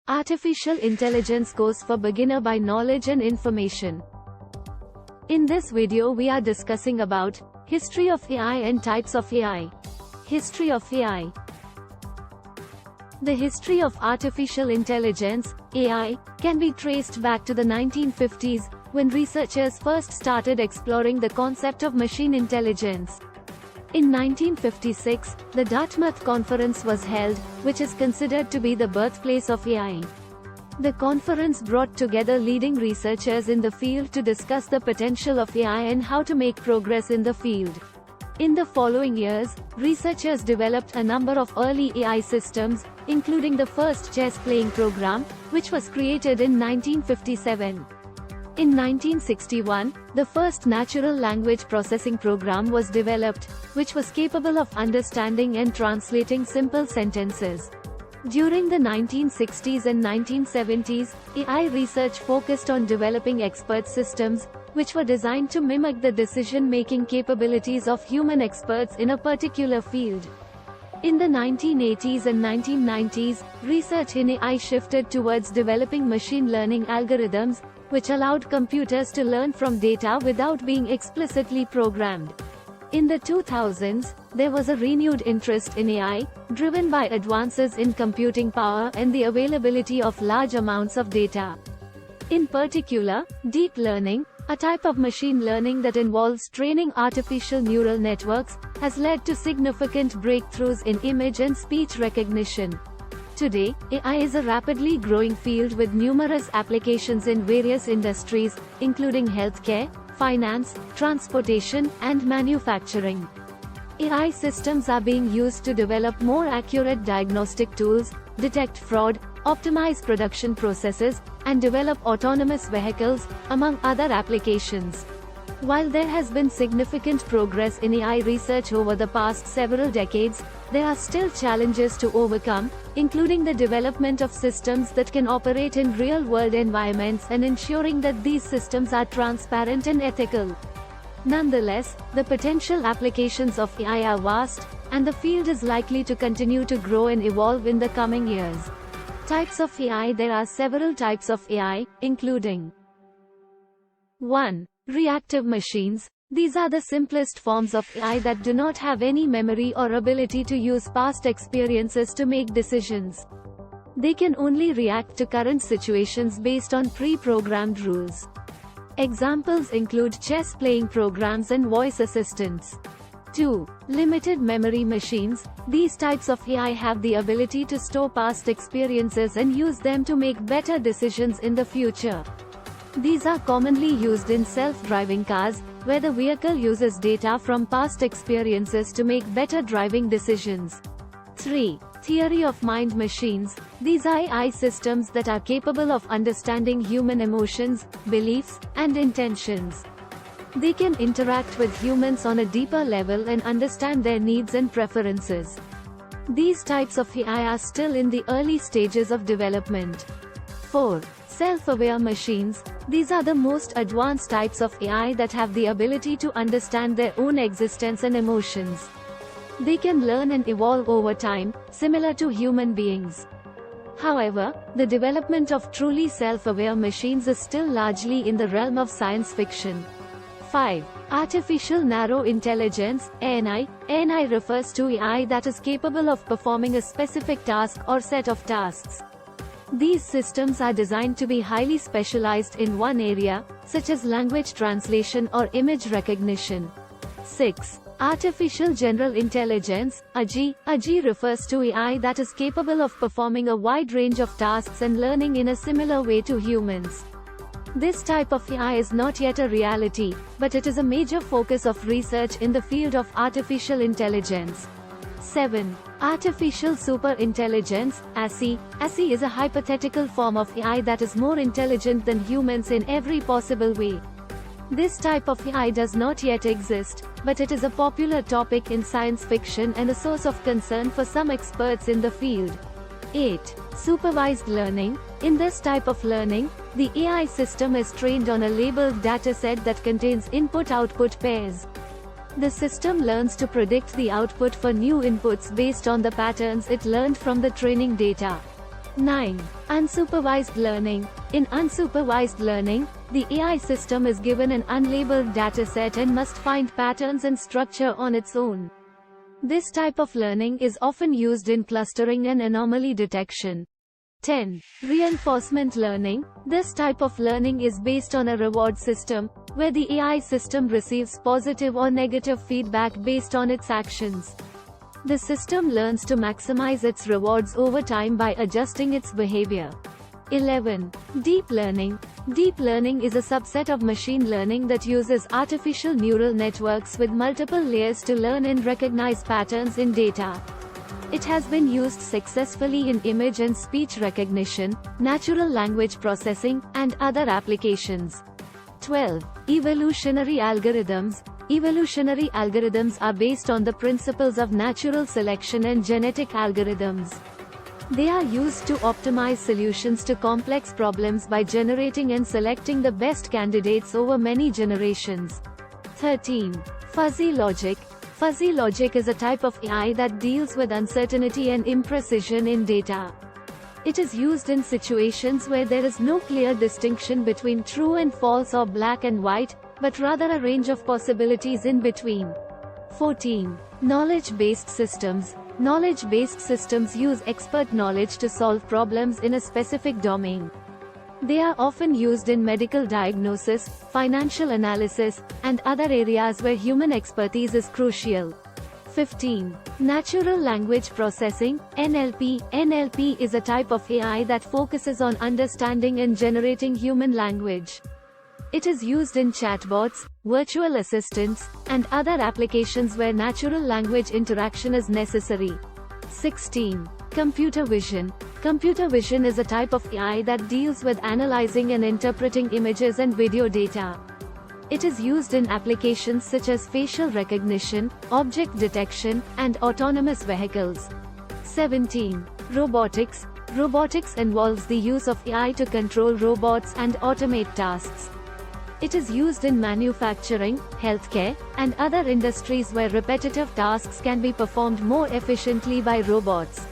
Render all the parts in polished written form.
Artificial intelligence goes for beginner by knowledge and information. In this video we are discussing about history of AI and types of AI. History of AI. The history of artificial intelligence, AI, can be traced back to the 1950s, when researchers first started exploring the concept of machine intelligence. In 1956, the Dartmouth Conference was held, which is considered to be the birthplace of AI. The conference brought together leading researchers in the field to discuss the potential of AI and how to make progress in the field. In the following years, researchers developed a number of early AI systems, including the first chess-playing program, which was created in 1957. In 1961, the first natural language processing program was developed, which was capable of understanding and translating simple sentences. During the 1960s and 1970s, AI research focused on developing expert systems, which were designed to mimic the decision-making capabilities of human experts in a particular field. In the 1980s and 1990s, research in AI shifted towards developing machine learning algorithms, which allowed computers to learn from data without being explicitly programmed. In the 2000s, there was a renewed interest in AI, driven by advances in computing power and the availability of large amounts of data. In particular, deep learning, a type of machine learning that involves training artificial neural networks, has led to significant breakthroughs in image and speech recognition. Today, AI is a rapidly growing field with numerous applications in various industries, including healthcare, finance, transportation, and manufacturing. AI systems are being used to develop more accurate diagnostic tools, detect fraud, optimize production processes, and develop autonomous vehicles, among other applications. While there has been significant progress in AI research over the past several decades, there are still challenges to overcome, including the development of systems that can operate in real-world environments and ensuring that these systems are transparent and ethical. Nonetheless, the potential applications of AI are vast, and the field is likely to continue to grow and evolve in the coming years. Types of AI. There are several types of AI, including 1. Reactive machines. These are the simplest forms of AI that do not have any memory or ability to use past experiences to make decisions. They can only react to current situations based on pre-programmed rules. Examples include chess-playing programs and voice assistants. 2. Limited memory machines. These types of AI have the ability to store past experiences and use them to make better decisions in the future. These are commonly used in self-driving cars, where the vehicle uses data from past experiences to make better driving decisions. 3. Theory of mind machines. These are AI systems that are capable of understanding human emotions, beliefs, and intentions. They can interact with humans on a deeper level and understand their needs and preferences. These types of AI are still in the early stages of development. 4. Self-aware machines. These are the most advanced types of AI that have the ability to understand their own existence and emotions. They can learn and evolve over time, similar to human beings. However, the development of truly self-aware machines is still largely in the realm of science fiction. 5. Artificial Narrow Intelligence, ANI. ANI refers to AI that is capable of performing a specific task or set of tasks. These systems are designed to be highly specialized in one area, such as language translation or image recognition. 6. Artificial General Intelligence, AGI. AGI refers to AI that is capable of performing a wide range of tasks and learning in a similar way to humans. This type of AI is not yet a reality, but it is a major focus of research in the field of artificial intelligence. 7. Artificial Superintelligence, ASI. ASI is a hypothetical form of AI that is more intelligent than humans in every possible way. This type of AI does not yet exist, but it is a popular topic in science fiction and a source of concern for some experts in the field. 8. Supervised Learning. In this type of learning, the AI system is trained on a labeled dataset that contains input-output pairs. The system learns to predict the output for new inputs based on the patterns it learned from the training data. 9. Unsupervised learning. In unsupervised learning, the AI system is given an unlabeled dataset and must find patterns and structure on its own. This type of learning is often used in clustering and anomaly detection. 10. Reinforcement learning. This type of learning is based on a reward system, where the AI system receives positive or negative feedback based on its actions. The system learns to maximize its rewards over time by adjusting its behavior. 11. Deep learning. Deep learning is a subset of machine learning that uses artificial neural networks with multiple layers to learn and recognize patterns in data. It has been used successfully in image and speech recognition, natural language processing, and other applications. 12. Evolutionary algorithms. Evolutionary algorithms are based on the principles of natural selection and genetic algorithms. They are used to optimize solutions to complex problems by generating and selecting the best candidates over many generations. 13. Fuzzy logic. Fuzzy logic is a type of AI that deals with uncertainty and imprecision in data. It is used in situations where there is no clear distinction between true and false or black and white, but rather a range of possibilities in between. 14. Knowledge-based systems. Knowledge-based systems use expert knowledge to solve problems in a specific domain. They are often used in medical diagnosis, financial analysis, and other areas where human expertise is crucial. 15. Natural language processing, NLP. NLP is a type of AI that focuses on understanding and generating human language. It is used in chatbots, virtual assistants, and other applications where natural language interaction is necessary. 16. Computer vision. Computer vision is a type of AI that deals with analyzing and interpreting images and video data. It is used in applications such as facial recognition, object detection, and autonomous vehicles. 17. Robotics. Robotics involves the use of AI to control robots and automate tasks. It is used in manufacturing, healthcare, and other industries where repetitive tasks can be performed more efficiently by robots.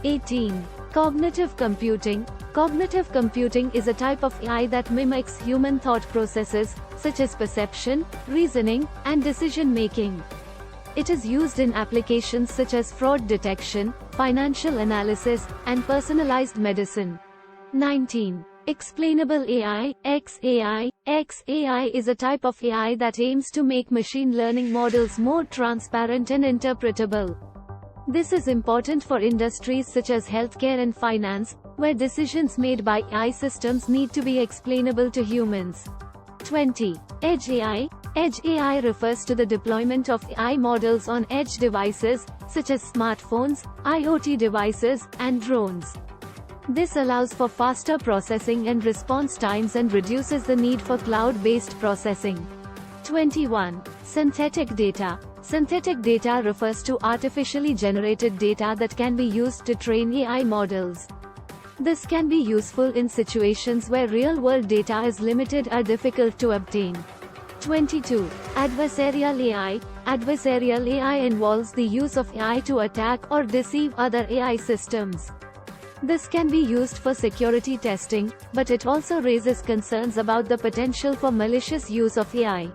18. Cognitive computing. Cognitive computing is a type of AI that mimics human thought processes, such as perception, reasoning, and decision-making. It is used in applications such as fraud detection, financial analysis, and personalized medicine. 19. Explainable AI, XAI. XAI is a type of AI that aims to make machine learning models more transparent and interpretable. This is important for industries such as healthcare and finance, where decisions made by AI systems need to be explainable to humans. 20. Edge AI. Edge AI refers to the deployment of AI models on edge devices, such as smartphones, IoT devices, and drones. This allows for faster processing and response times and reduces the need for cloud-based processing. 21. Synthetic data. Synthetic data refers to artificially generated data that can be used to train AI models. This can be useful in situations where real-world data is limited or difficult to obtain. 22. Adversarial AI. Adversarial AI involves the use of AI to attack or deceive other AI systems. This can be used for security testing, but it also raises concerns about the potential for malicious use of AI.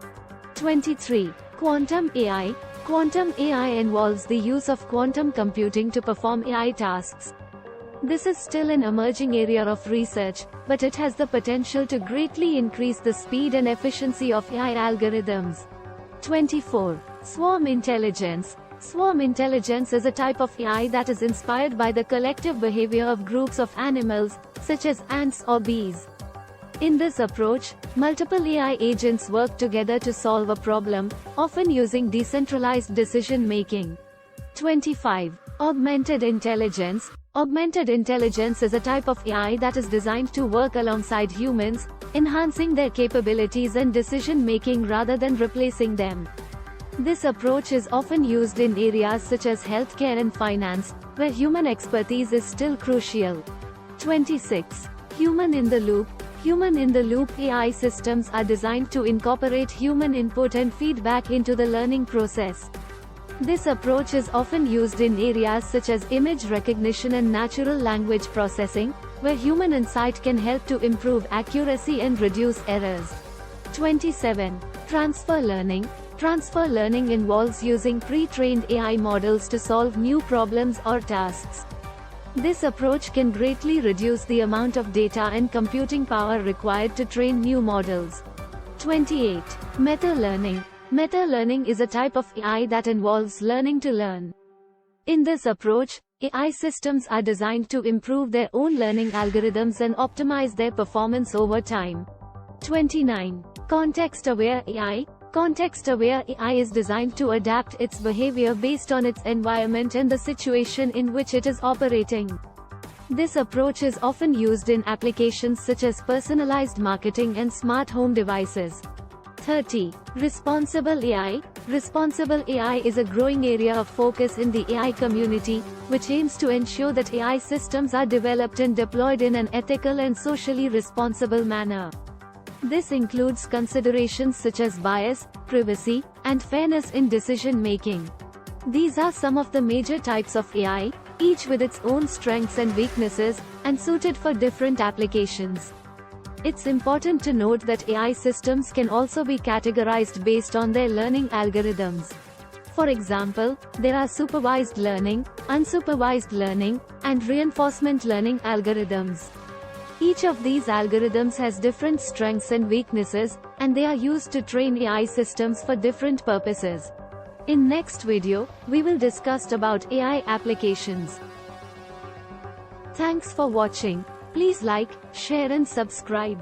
23. Quantum AI. Quantum AI involves the use of quantum computing to perform AI tasks. This is still an emerging area of research, but it has the potential to greatly increase the speed and efficiency of AI algorithms. 24. Swarm intelligence. Swarm intelligence is a type of AI that is inspired by the collective behavior of groups of animals, such as ants or bees. In this approach, multiple AI agents work together to solve a problem, often using decentralized decision-making. 25. Augmented Intelligence. Augmented intelligence is a type of AI that is designed to work alongside humans, enhancing their capabilities and decision-making rather than replacing them. This approach is often used in areas such as healthcare and finance, where human expertise is still crucial. 26. Human in the loop. Human in the loop AI systems are designed to incorporate human input and feedback into the learning process. This approach is often used in areas such as image recognition and natural language processing, where human insight can help to improve accuracy and reduce errors. 27. Transfer learning. Transfer learning involves using pre-trained AI models to solve new problems or tasks. This approach can greatly reduce the amount of data and computing power required to train new models. 28. Meta-learning. Meta-learning is a type of AI that involves learning to learn. In this approach, AI systems are designed to improve their own learning algorithms and optimize their performance over time. 29. Context-aware AI. Context-aware AI is designed to adapt its behavior based on its environment and the situation in which it is operating. This approach is often used in applications such as personalized marketing and smart home devices. 30. Responsible AI. Responsible AI is a growing area of focus in the AI community, which aims to ensure that AI systems are developed and deployed in an ethical and socially responsible manner. This includes considerations such as bias, privacy, and fairness in decision-making. These are some of the major types of AI, each with its own strengths and weaknesses, and suited for different applications. It's important to note that AI systems can also be categorized based on their learning algorithms. For example, there are supervised learning, unsupervised learning, and reinforcement learning algorithms. Each of these algorithms has different strengths and weaknesses, and they are used to train AI systems for different purposes. In next video, we will discuss about AI applications. Thanks for watching. Please like, share and subscribe.